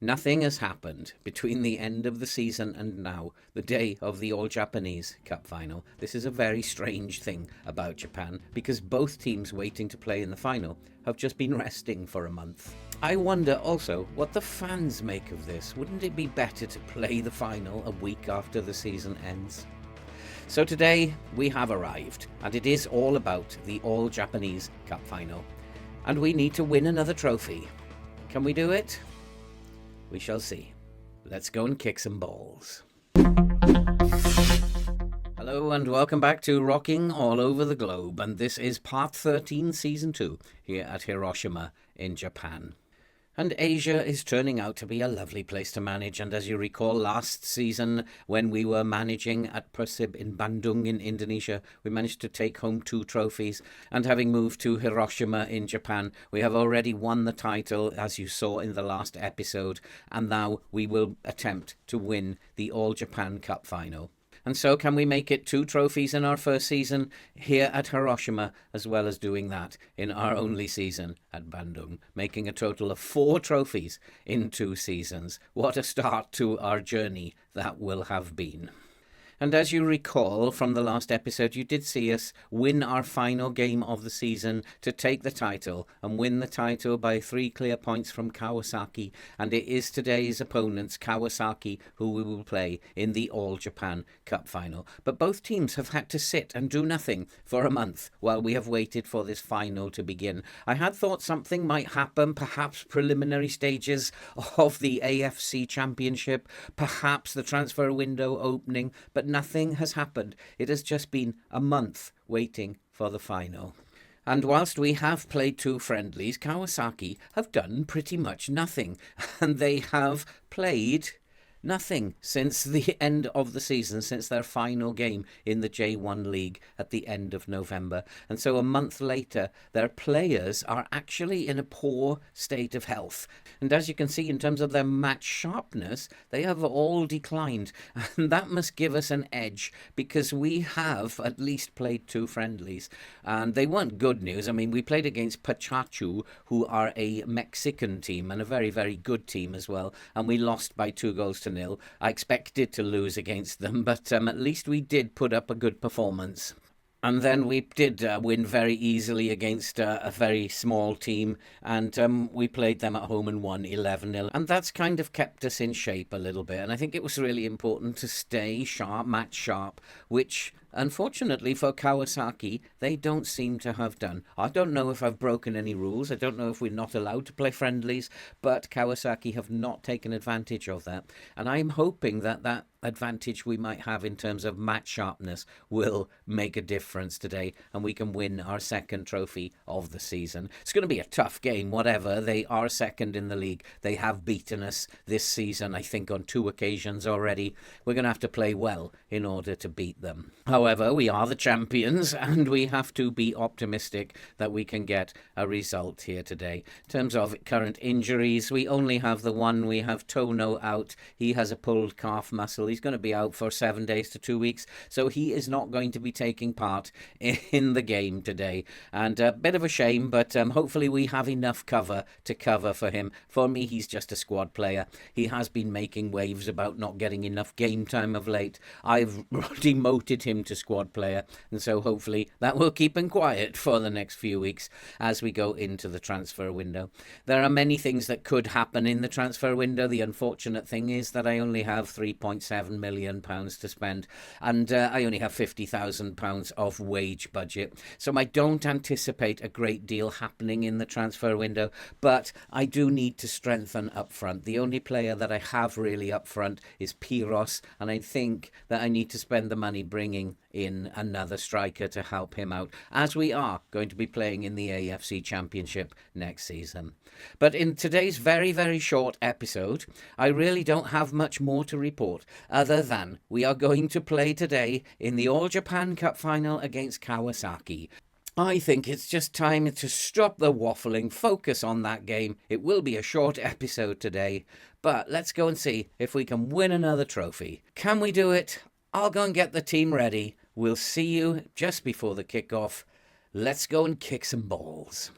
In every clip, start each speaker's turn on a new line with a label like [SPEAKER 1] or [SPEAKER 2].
[SPEAKER 1] Nothing has happened between the end of the season and now, the day of the All-Japanese Cup final. This is a very strange thing about Japan, because both teams waiting to play in the final have just been resting for a month. I wonder also what the fans make of this. Wouldn't it be better to play the final a week after the season ends? So today we have arrived, and it is all about the All-Japanese Cup final. And we need to win another trophy. Can we do it? We shall see. Let's go and kick some balls. Hello and welcome back to Rocking All Over the Globe, and this is part 13, season 2, here at Hiroshima in Japan. And Asia is turning out to be a lovely place to manage, and as you recall last season when we were managing at Persib in Bandung in Indonesia, we managed to take home 2 trophies, and having moved to Hiroshima in Japan, we have already won the title as you saw in the last episode, and now we will attempt to win the All Japan Cup final. And so can we make it 2 trophies in our first season here at Hiroshima, as well as doing that in our only season at Bandung, making a total of 4 trophies in 2 seasons. What a start to our journey that will have been. And as you recall from the last episode, you did see us win our final game of the season to take the title and win the title by 3 clear points from Kawasaki. And it is today's opponents, Kawasaki, who we will play in the All Japan Cup final. But both teams have had to sit and do nothing for a month while we have waited for this final to begin. I had thought something might happen, perhaps preliminary stages of the AFC Championship, perhaps the transfer window opening, but nothing has happened. It has just been a month waiting for the final. And whilst we have played 2 friendlies, Kawasaki have done pretty much nothing. And they have played nothing since the end of the season, since their final game in the J1 League at the end of November. And so a month later, their players are actually in a poor state of health. And as you can see, in terms of their match sharpness, they have all declined. And that must give us an edge, because we have at least played 2 friendlies. And they weren't good news. I mean, we played against Pachachu, who are a Mexican team and a very, very good team as well. And we lost by 2-0. I expected to lose against them, but at least we did put up a good performance. And then we did win very easily against a very small team, and we played them at home and won 11-0. And that's kind of kept us in shape a little bit. And I think it was really important to stay sharp, match sharp, which unfortunately for Kawasaki, they don't seem to have done. I don't know if I've broken any rules. I don't know if we're not allowed to play friendlies, but Kawasaki have not taken advantage of that. And I'm hoping that that advantage we might have in terms of match sharpness will make a difference today, and we can win our 2nd trophy of the season. It's going to be a tough game, whatever. They are 2nd in the league. They have beaten us this season, I think, on 2 occasions already. We're going to have to play well in order to beat them. However, we are the champions, and we have to be optimistic that we can get a result here today. In terms of current injuries, we only have the one. We have Tono out. He has a pulled calf muscle. He's going to be out for 7 days to 2 weeks, so he is not going to be taking part in the game today. And a bit of a shame, but hopefully we have enough cover to cover for him. For me, he's just a squad player. He has been making waves about not getting enough game time of late. I've demoted him to squad player, and so hopefully that will keep him quiet for the next few weeks as we go into the transfer window. There are many things that could happen in the transfer window. The unfortunate thing is that I only have £3.7 million to spend, and I only have £50,000 of wage budget, so I don't anticipate a great deal happening in the transfer window, but I do need to strengthen up front. The only player that I have really up front is Piros, and I think that I need to spend the money bringing in another striker to help him out, as we are going to be playing in the AFC Championship next season. But in today's very, very short episode, I really don't have much more to report, other than we are going to play today in the All Japan Cup final against Kawasaki. I think it's just time to stop the waffling, focus on that game. It will be a short episode today, but let's go and see if we can win another trophy. Can we do it? I'll go and get the team ready. We'll see you just before the kickoff. Let's go and kick some balls.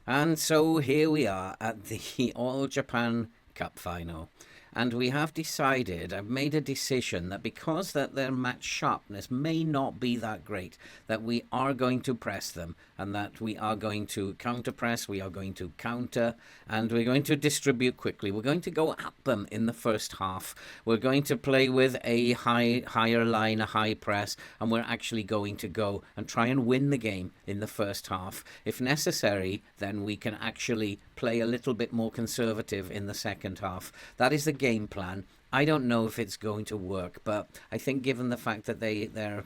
[SPEAKER 1] And so here we are at the All Japan Cup final. And we have decided, I've made a decision that because that their match sharpness may not be that great, that we are going to press them and that we are going to counter press, we are going to counter, and we're going to distribute quickly. We're going to go at them in the first half. We're going to play with a higher line, a high press, and we're actually going to go and try and win the game in the first half. If necessary, then we can actually play a little bit more conservative in the second half. That is the game plan. I don't know if it's going to work, but I think given the fact that their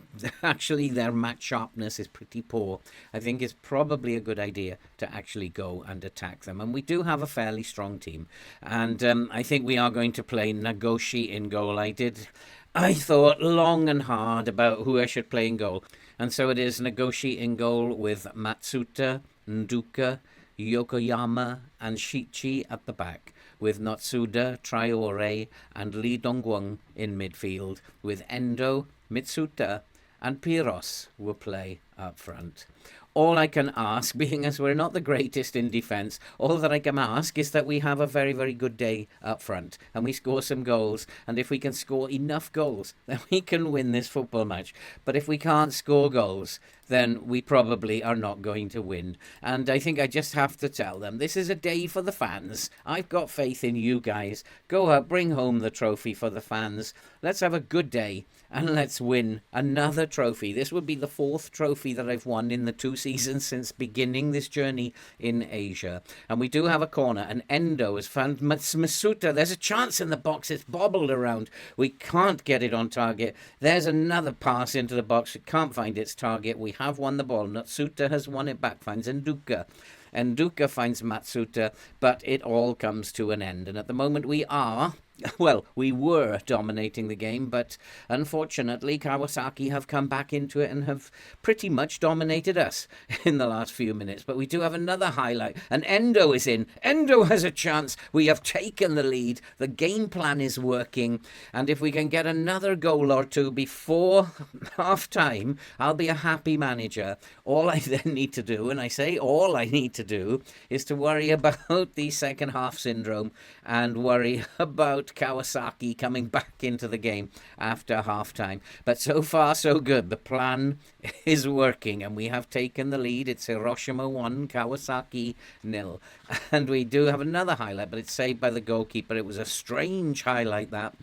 [SPEAKER 1] match sharpness is pretty poor, I think it's probably a good idea to actually go and attack them. And we do have a fairly strong team. And I think we are going to play Nagoshi in goal. I thought long and hard about who I should play in goal. And so it is Nagoshi in goal with Matsuda, Nduka, Yokoyama and Shichi at the back, with Notsuda, Traore and Lee Dongguang in midfield, with Endo, Mitsuta and Piros will play up front. All I can ask, being as we're not the greatest in defence, all that I can ask is that we have a very, very good day up front and we score some goals. And if we can score enough goals, then we can win this football match. But if we can't score goals, then we probably are not going to win. And I think I just have to tell them, this is a day for the fans. I've got faith in you guys. Go out, bring home the trophy for the fans. Let's have a good day and let's win another trophy. This would be the 4th trophy that I've won in the 2 seasons since beginning this journey in Asia. And we do have a corner, and Endo has found Masuta. There's a chance in the box. It's bobbled around. We can't get it on target. There's another pass into the box. We can't find its target. We have won the ball. Natsuta has won it back, finds Nduka. Nduka finds Matsuta, but it all comes to an end. And at the moment we were dominating the game, but unfortunately Kawasaki have come back into it and have pretty much dominated us in the last few minutes. But we do have another highlight, and Endo is in. Endo has a chance. We have taken the lead. The game plan is working, and if we can get another goal or two before half-time, I'll be a happy manager. All I then need to do, and I say all I need to do, is to worry about the second half syndrome and worry about Kawasaki coming back into the game after half-time. But so far, so good. The plan is working, and we have taken the lead. It's Hiroshima 1, Kawasaki 0. And we do have another highlight, but it's saved by the goalkeeper. It was a strange highlight, that.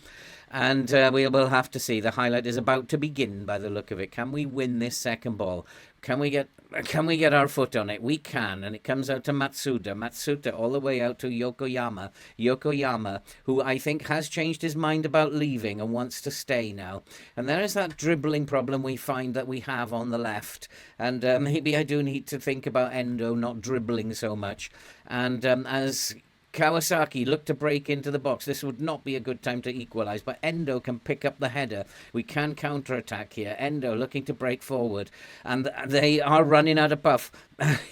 [SPEAKER 1] And we will have to see. The highlight is about to begin by the look of it. Can we win this second ball? Can we get our foot on it? We can, and it comes out to Matsuda all the way out to Yokoyama, who I think has changed his mind about leaving and wants to stay now. And there is that dribbling problem we find that we have on the left, and maybe I do need to think about Endo not dribbling so much. And as Kawasaki look to break into the box, this would not be a good time to equalise, but Endo can pick up the header. We can counter-attack here. Endo looking to break forward, and they are running out of puff.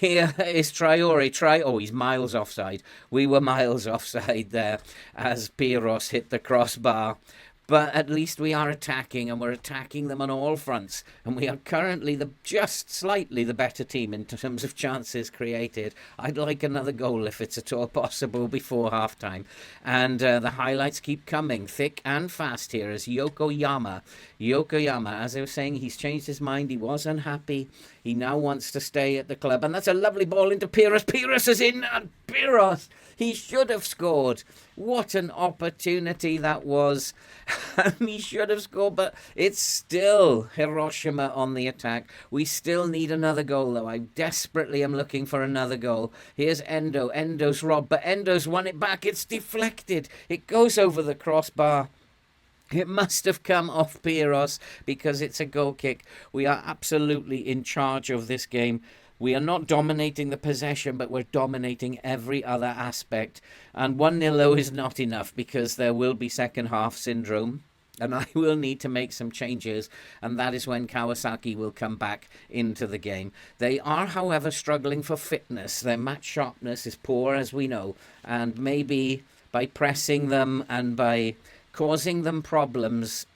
[SPEAKER 1] Here is Traore. Oh, he's miles offside. We were miles offside there as Piros hit the crossbar. But at least we are attacking, and we're attacking them on all fronts. And we are currently just slightly the better team in terms of chances created. I'd like another goal if it's at all possible before half-time. And the highlights keep coming thick and fast here as Yokoyama, as I was saying, he's changed his mind. He was unhappy. He now wants to stay at the club. And that's a lovely ball into Piros. Piros is in, and Piros, he should have scored. What an opportunity that was. He should have scored, but it's still Hiroshima on the attack. We still need another goal, though. I desperately am looking for another goal. Here's Endo. Endo's robbed, but Endo's won it back. It's deflected. It goes over the crossbar. It must have come off Piros because it's a goal kick. We are absolutely in charge of this game. We are not dominating the possession, but we're dominating every other aspect. And 1-0 is not enough because there will be second half syndrome. And I will need to make some changes, and that is when Kawasaki will come back into the game. They are, however, struggling for fitness. Their match sharpness is poor, as we know. And maybe by pressing them and by causing them problems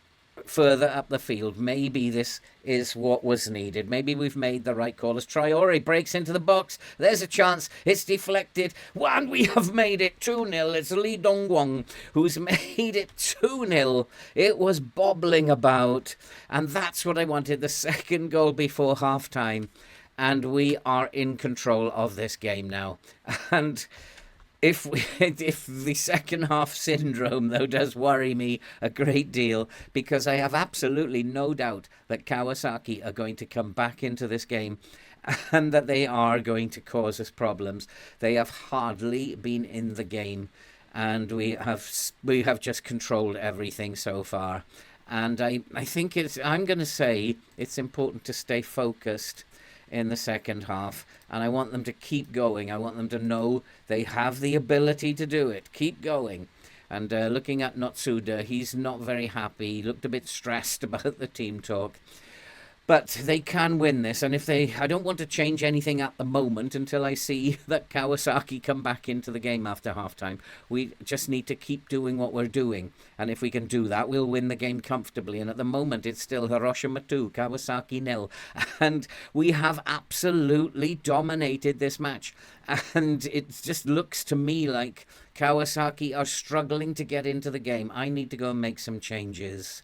[SPEAKER 1] further up the field. Maybe this is what was needed. Maybe we've made the right call as Traore breaks into the box. There's a chance. It's deflected. And we have made it 2-0. It's Lee Dong-won who's made it 2-0. It was bobbling about. And that's what I wanted. The second goal before half-time. And we are in control of this game now. And if the second half syndrome, though, does worry me a great deal, because I have absolutely no doubt that Kawasaki are going to come back into this game and that they are going to cause us problems. They have hardly been in the game, and we have just controlled everything so far. And I think I'm going to say it's important to stay focused in the second half, and I want them to keep going. I want them to know they have the ability to do it. Keep going. And looking at Notsuda, he's not very happy. He looked a bit stressed about the team talk. But they can win this, and I don't want to change anything at the moment until I see that Kawasaki come back into the game after halftime. We just need to keep doing what we're doing, and if we can do that, we'll win the game comfortably. And at the moment, it's still Hiroshima 2, Kawasaki 0, and we have absolutely dominated this match. And it just looks to me like Kawasaki are struggling to get into the game. I need to go and make some changes.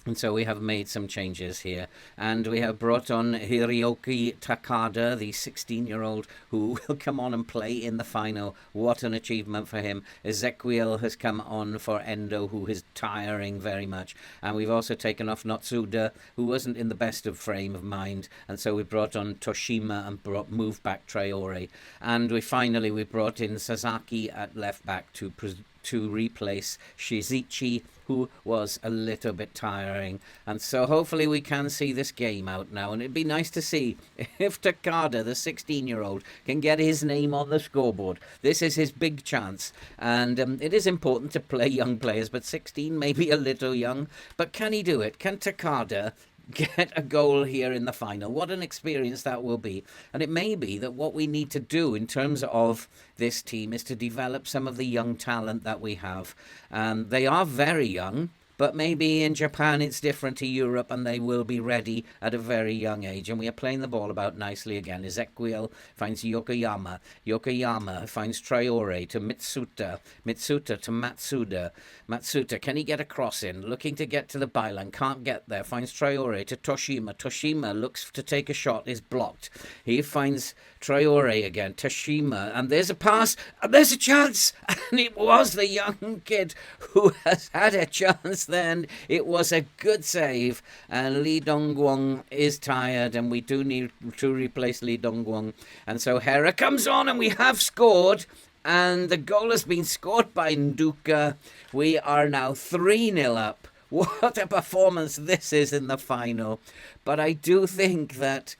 [SPEAKER 1] And so we have made some changes here. And we have brought on Hiroki Takada, the 16-year-old, who will come on and play in the final. What an achievement for him. Ezequiel has come on for Endo, who is tiring very much. And we've also taken off Notsuda, who wasn't in the best of frame of mind. And so we brought on Toshima and moved back Traore. And we brought in Sasaki at left back to replace Shizuchi, who was a little bit tiring. And so hopefully we can see this game out now. And it'd be nice to see if Takada, the 16-year-old, can get his name on the scoreboard. This is his big chance. And it is important to play young players, but 16 may be a little young. But can he do it? Can Takada get a goal here in the final? What an experience that will be. And it may be that what we need to do in terms of this team is to develop some of the young talent that we have. They are very young, but maybe in Japan it's different to Europe, and they will be ready at a very young age. And we are playing the ball about nicely again. Ezequiel finds Yokoyama. Yokoyama finds Traore to Mitsuta. Mitsuta to Matsuda. Matsuda, can he get a cross in? Looking to get to the byline, can't get there. Finds Traore to Toshima. Toshima looks to take a shot, is blocked. He finds Traore again. Toshima, and there's a pass, and there's a chance. And it was the young kid who has had a chance then. It was a good save. And Lee Dong-won is tired, and we do need to replace Lee Dong-won. And so Hera comes on, and we have scored. And the goal has been scored by Nduka. We are now 3-0 up. What a performance this is in the final. But I do think that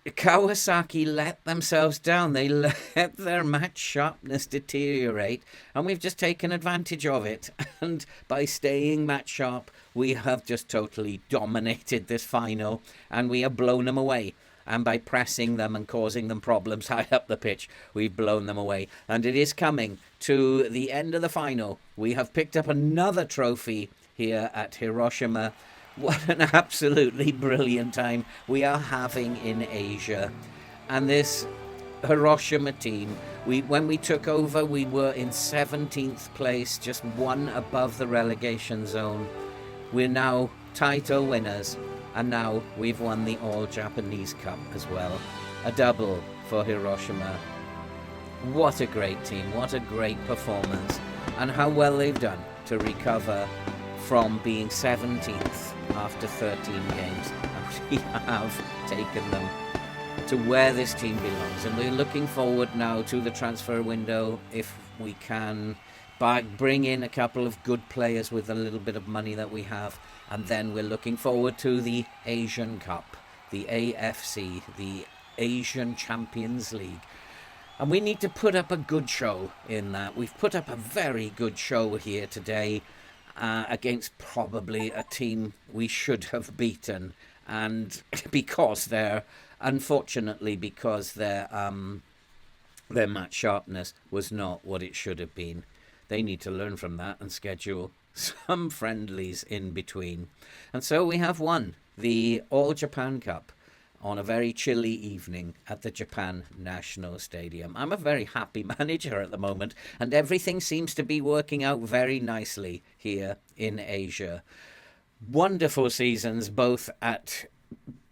[SPEAKER 1] Kawasaki let themselves down. They let their match sharpness deteriorate, and we've just taken advantage of it. And by staying match sharp, we have just totally dominated this final, and we have blown them away. And by pressing them and causing them problems high up the pitch, we've blown them away. And it is coming to the end of the final. We have picked up another trophy here at Hiroshima. What an absolutely brilliant time we are having in Asia. And this Hiroshima team, when we took over, we were in 17th place, just one above the relegation zone. We're now title winners. And now we've won the All-Japanese Cup as well. A double for Hiroshima. What a great team. What a great performance. And how well they've done to recover from being 17th after 13 games. And we have taken them to where this team belongs. And we're looking forward now to the transfer window, if we can bring in a couple of good players with a little bit of money that we have. And then we're looking forward to the Asian Cup, the AFC, the Asian Champions League. And we need to put up a good show in that. We've put up a very good show here today against probably a team we should have beaten. And because unfortunately, their match sharpness was not what it should have been. They need to learn from that and schedule some friendlies in between. And so we have won the All Japan Cup on a very chilly evening at the Japan National Stadium. I'm a very happy manager at the moment, and everything seems to be working out very nicely here in Asia. Wonderful seasons both at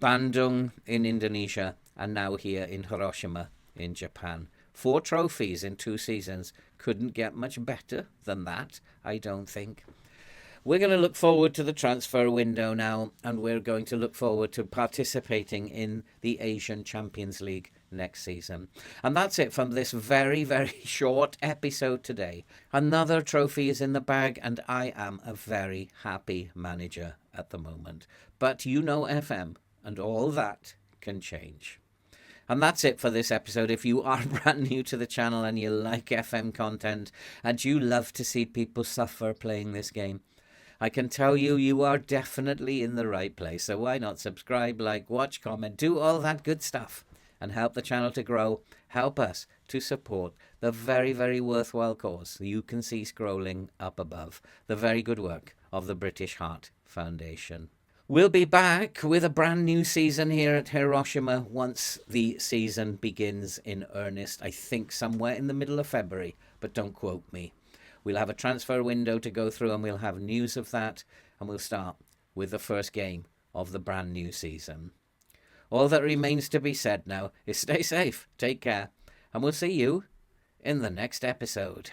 [SPEAKER 1] Bandung in Indonesia and now here in Hiroshima in Japan. 4 trophies in 2 seasons. Couldn't get much better than that, I don't think. We're going to look forward to the transfer window now, and we're going to look forward to participating in the Asian Champions League next season. And that's it from this very, very short episode today. Another trophy is in the bag, and I am a very happy manager at the moment. But you know FM, and all that can change. And that's it for this episode. If you are brand new to the channel and you like FM content and you love to see people suffer playing this game, I can tell you, you are definitely in the right place. So why not subscribe, like, watch, comment, do all that good stuff and help the channel to grow. Help us to support the very, very worthwhile cause you can see scrolling up above. The very good work of the British Heart Foundation. We'll be back with a brand new season here at Hiroshima once the season begins in earnest. I think somewhere in the middle of February, but don't quote me. We'll have a transfer window to go through and we'll have news of that. And we'll start with the first game of the brand new season. All that remains to be said now is stay safe, take care, and we'll see you in the next episode.